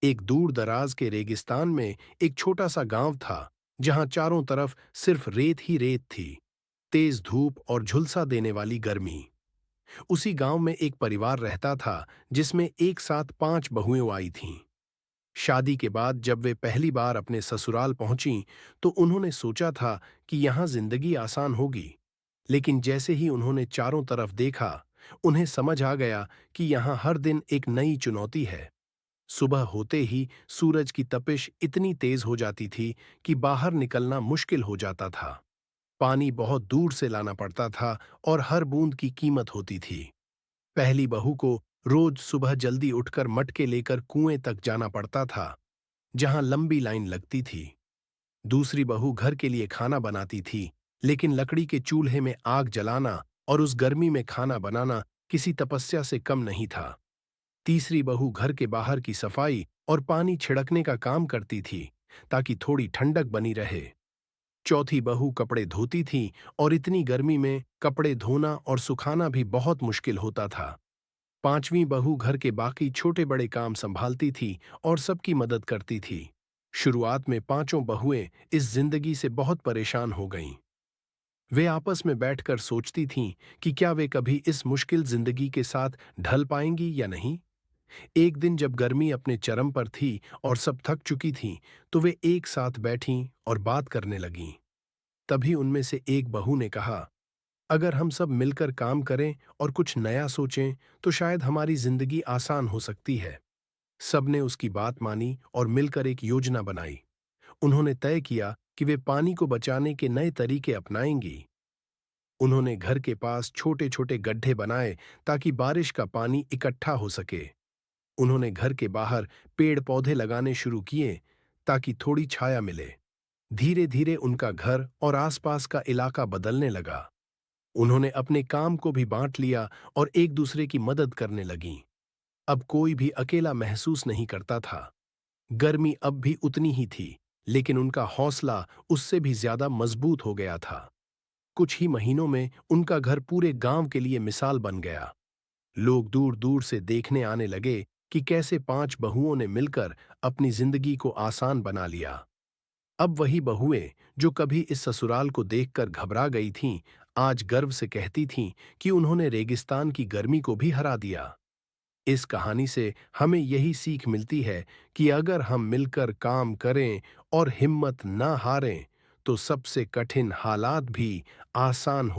एक दूर दराज के रेगिस्तान में एक छोटा सा गांव था, जहां चारों तरफ सिर्फ रेत ही रेत थी। तेज धूप और झुलसा देने वाली गर्मी। उसी गांव में एक परिवार रहता था, जिसमें एक साथ 5 बहुएं आई थीं। शादी के बाद जब वे पहली बार अपने ससुराल पहुंचीं, तो उन्होंने सोचा था कि यहां जिंदगी आसान होगी। लेकिन जैसे ही उन्होंने चारों तरफ देखा, उन्हें समझ आ गया कि यहां हर दिन एक नई चुनौती है। सुबह होते ही सूरज की तपिश इतनी तेज हो जाती थी कि बाहर निकलना मुश्किल हो जाता था। पानी बहुत दूर से लाना पड़ता था और हर बूंद की कीमत होती थी। पहली बहू को रोज सुबह जल्दी उठकर मटके लेकर कुएं तक जाना पड़ता था, जहां लंबी लाइन लगती थी। दूसरी बहू घर के लिए खाना बनाती थी, लेकिन लकड़ी के चूल्हे में आग जलाना और उस गर्मी में खाना बनाना किसी तपस्या से कम नहीं था। तीसरी बहू घर के बाहर की सफाई और पानी छिड़कने का काम करती थी, ताकि थोड़ी ठंडक बनी रहे। चौथी बहू कपड़े धोती थी, और इतनी गर्मी में कपड़े धोना और सुखाना भी बहुत मुश्किल होता था। पांचवीं बहू घर के बाकी छोटे बड़े काम संभालती थी और सबकी मदद करती थी। शुरुआत में पांचों बहुएं इस जिंदगी से बहुत परेशान हो गईं। वे आपस में बैठकर सोचती थीं कि क्या वे कभी इस मुश्किल जिंदगी के साथ ढल पाएंगी या नहीं। एक दिन जब गर्मी अपने चरम पर थी और सब थक चुकी थीं, तो वे एक साथ बैठीं और बात करने लगीं। तभी उनमें से एक बहू ने कहा, अगर हम सब मिलकर काम करें और कुछ नया सोचें, तो शायद हमारी जिंदगी आसान हो सकती है। सबने उसकी बात मानी और मिलकर एक योजना बनाई। उन्होंने तय किया कि वे पानी को बचाने के नए तरीके अपनाएंगी। उन्होंने घर के पास छोटे छोटे गड्ढे बनाए, ताकि बारिश का पानी इकट्ठा हो सके। उन्होंने घर के बाहर पेड़ पौधे लगाने शुरू किए, ताकि थोड़ी छाया मिले। धीरे धीरे उनका घर और आसपास का इलाका बदलने लगा। उन्होंने अपने काम को भी बांट लिया और एक दूसरे की मदद करने लगीं। अब कोई भी अकेला महसूस नहीं करता था। गर्मी अब भी उतनी ही थी, लेकिन उनका हौसला उससे भी ज्यादा मजबूत हो गया था। कुछ ही महीनों में उनका घर पूरे गांव के लिए मिसाल बन गया। लोग दूर दूर से देखने आने लगे कि कैसे 5 बहुओं ने मिलकर अपनी जिंदगी को आसान बना लिया। अब वही बहुएं, जो कभी इस ससुराल को देखकर घबरा गई थीं, आज गर्व से कहती थीं कि उन्होंने रेगिस्तान की गर्मी को भी हरा दिया। इस कहानी से हमें यही सीख मिलती है कि अगर हम मिलकर काम करें और हिम्मत ना हारें, तो सबसे कठिन हालात भी आसान